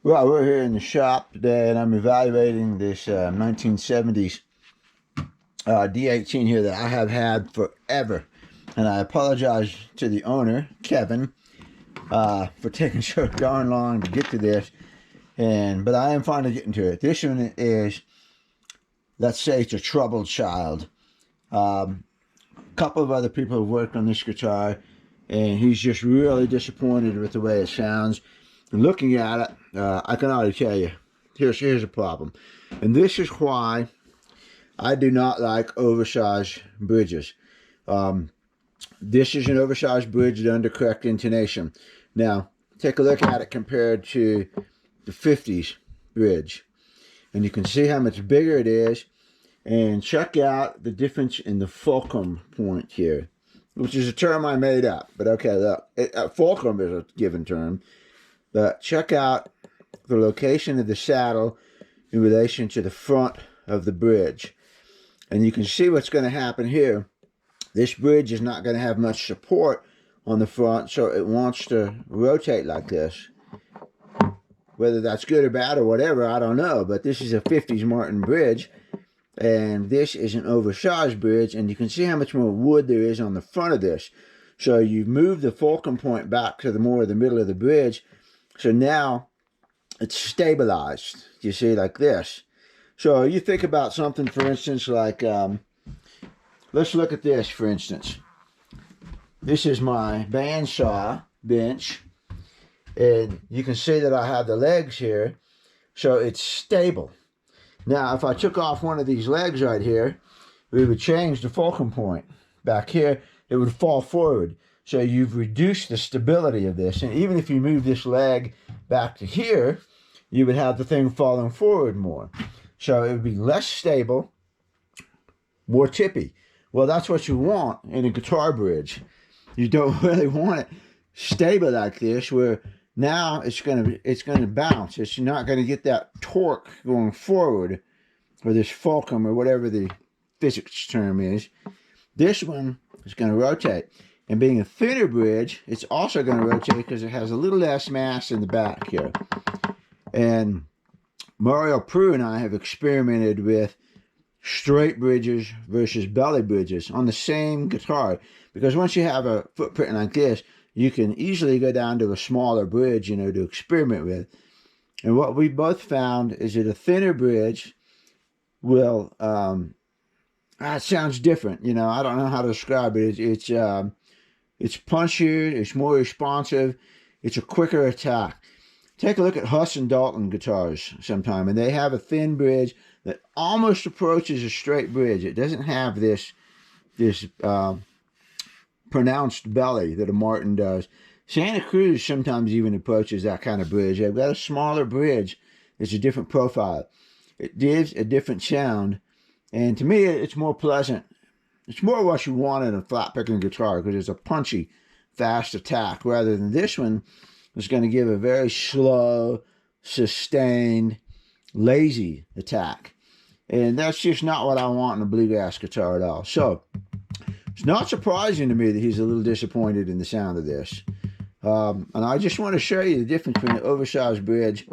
Well, we're here in the shop today, and I'm evaluating this 1970s D18 here that I have had forever. And I apologize to the owner, Kevin, for taking so darn long to get to this. But I am finally getting to it. This one is, let's say, it's a troubled child. A couple of other people have worked on this guitar, and he's just really disappointed with the way it sounds. And looking at it, I can already tell you, here's a problem. And this is why I do not like oversized bridges. This is an oversized bridge under correct intonation. Now, take a look at it compared to the 50s bridge. And you can see how much bigger it is. And check out the difference in the fulcrum point here, which is a term I made up. But okay, look, fulcrum is a given term. But check out the location of the saddle in relation to the front of the bridge. And you can see what's going to happen here. This bridge is not going to have much support on the front, so it wants to rotate like this. Whether that's good or bad or whatever, I don't know. But this is a 50s Martin bridge, and this is an oversized bridge, and you can see how much more wood there is on the front of this. So you've moved the fulcrum point back to the more the middle of the bridge. So now it's stabilized, you see, like this. So you think about something, for instance, like, let's look at this, for instance. This is my bandsaw bench, and you can see that I have the legs here, so it's stable. Now, if I took off one of these legs right here, we would change the fulcrum point. Back here, it would fall forward. So you've reduced the stability of this. And even if you move this leg back to here, you would have the thing falling forward more. So it would be less stable, more tippy. Well, that's what you want in a guitar bridge. You don't really want it stable like this, where now it's gonna bounce. It's not gonna get that torque going forward, or this fulcrum, or whatever the physics term is. This one is gonna rotate. And being a thinner bridge, it's also going to rotate because it has a little less mass in the back here. And Mario Prue and I have experimented with straight bridges versus belly bridges on the same guitar. Because once you have a footprint like this, you can easily go down to a smaller bridge, to experiment with. And what we both found is that a thinner bridge will, it sounds different. I don't know how to describe it. It's punchier, it's more responsive, it's a quicker attack. Take a look at Huss and Dalton guitars sometime, and they have a thin bridge that almost approaches a straight bridge. It doesn't have this pronounced belly that a Martin does. Santa Cruz sometimes even approaches that kind of bridge. They've got a smaller bridge. It's a different profile. It gives a different sound, and to me, it's more pleasant. It's more what you want in a flat picking guitar, because it's a punchy, fast attack, rather than this one is going to give a very slow, sustained, lazy attack. And that's just not what I want in a bluegrass guitar at all. So it's not surprising to me that he's a little disappointed in the sound of this. And I just want to show you the difference between an oversized bridge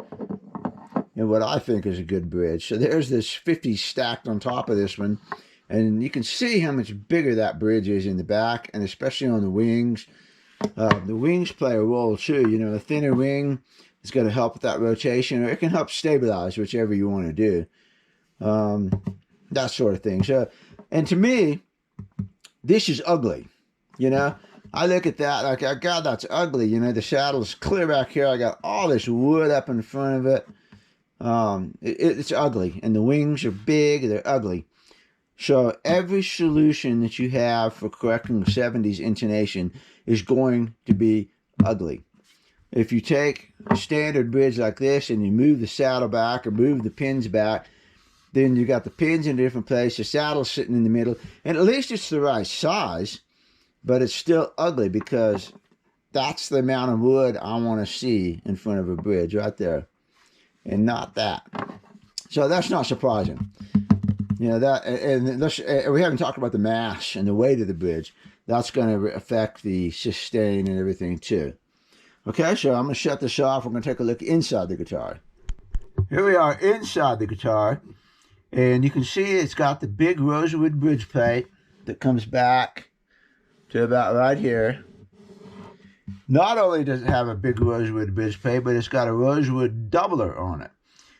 and what I think is a good bridge. So there's this 50 stacked on top of this one. And you can see how much bigger that bridge is in the back, and especially on the wings. The wings play a role too. A thinner wing is going to help with that rotation, or it can help stabilize, whichever you want to do. That sort of thing. So, and to me, this is ugly. I look at that like, oh, God, that's ugly. The saddle's clear back here. I got all this wood up in front of it. It's ugly, and the wings are big. They're ugly. So every solution that you have for correcting 70s intonation is going to be ugly. If you take a standard bridge like this and you move the saddle back or move the pins back, then you got the pins in a different place, the saddle's sitting in the middle, and at least it's the right size, but it's still ugly because that's the amount of wood I want to see in front of a bridge right there, and not that. So that's not surprising. That, and we haven't talked about the mass and the weight of the bridge. That's going to affect the sustain and everything too. Okay, so I'm going to shut this off. We're going to take a look inside the guitar. Here we are inside the guitar. And you can see it's got the big rosewood bridge plate that comes back to about right here. Not only does it have a big rosewood bridge plate, but it's got a rosewood doubler on it.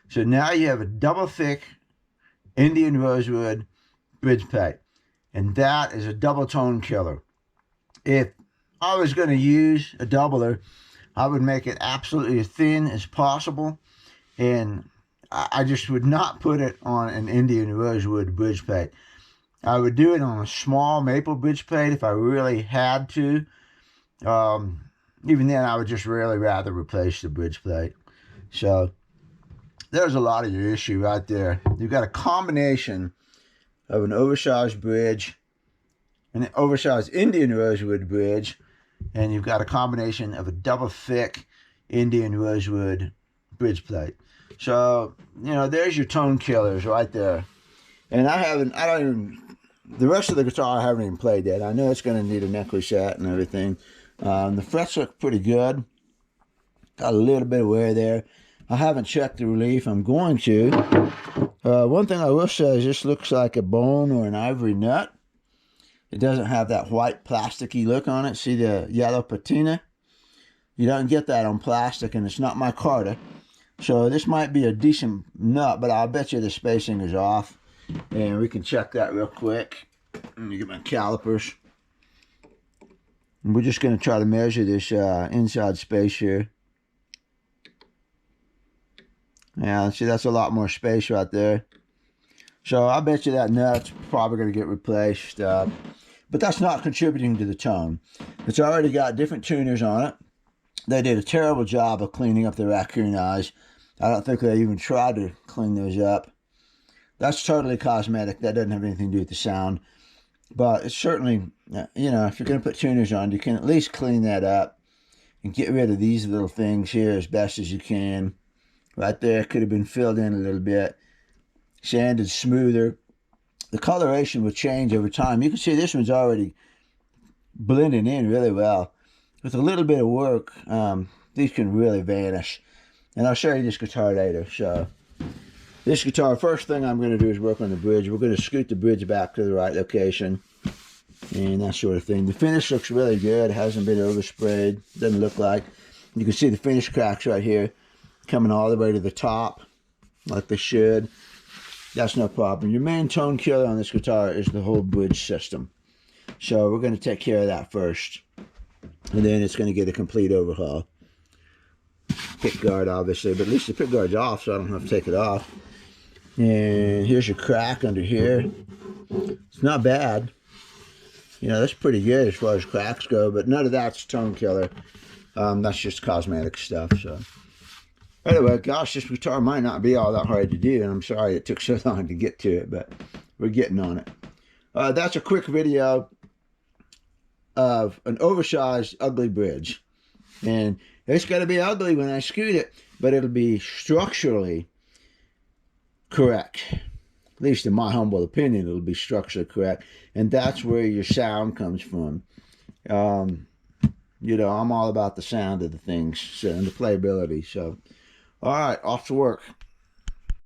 So now you have a double thick Indian rosewood bridge plate. And that is a double tone killer. If I was going to use a doubler, I would make it absolutely as thin as possible. And I just would not put it on an Indian rosewood bridge plate. I would do it on a small maple bridge plate if I really had to. Even then, I would just really rather replace the bridge plate. So there's a lot of your issue right there. You've got a combination of an oversized bridge, an oversized Indian rosewood bridge, and you've got a combination of a double thick Indian rosewood bridge plate. So, you know, there's your tone killers right there. And the rest of the guitar I haven't even played yet. I know it's going to need a neck reset and everything. The frets look pretty good. Got a little bit of wear there. I haven't checked the relief. I'm going to. One thing I will say is this looks like a bone or an ivory nut. It doesn't have that white plasticky look on it. See the yellow patina? You don't get that on plastic, and it's not micarta. So this might be a decent nut, but I'll bet you the spacing is off. And we can check that real quick. Let me get my calipers. And we're just going to try to measure this inside space here. Yeah, see, that's a lot more space right there. So I bet you that nut's probably going to get replaced. But that's not contributing to the tone. It's already got different tuners on it. They did a terrible job of cleaning up the raccoon eyes. I don't think they even tried to clean those up. That's totally cosmetic. That doesn't have anything to do with the sound. But it's certainly, you know, if you're going to put tuners on, you can at least clean that up and get rid of these little things here as best as you can. Right there, could have been filled in a little bit. Sanded smoother. The coloration will change over time. You can see this one's already blending in really well. With a little bit of work, these can really vanish. And I'll show you this guitar later. So this guitar, first thing I'm going to do is work on the bridge. We're going to scoot the bridge back to the right location and that sort of thing. The finish looks really good. It hasn't been oversprayed. Doesn't look like. You can see the finish cracks right here coming all the way to the top like they should. That's no problem. Your main tone killer on this guitar is the whole bridge system. So we're going to take care of that first. And then it's going to get a complete overhaul. Pick guard, obviously, but at least the pick guard's off, so I don't have to take it off. And here's your crack under here. It's not bad. You know, that's pretty good as far as cracks go, but none of that's tone killer. That's just cosmetic stuff. So anyway, gosh, this guitar might not be all that hard to do, and I'm sorry it took so long to get to it, but we're getting on it. That's a quick video of an oversized, ugly bridge. And it's going to be ugly when I scoot it, but it'll be structurally correct. At least in my humble opinion, it'll be structurally correct. And that's where your sound comes from. You know, I'm all about the sound of the things and the playability. So, all right, off to work.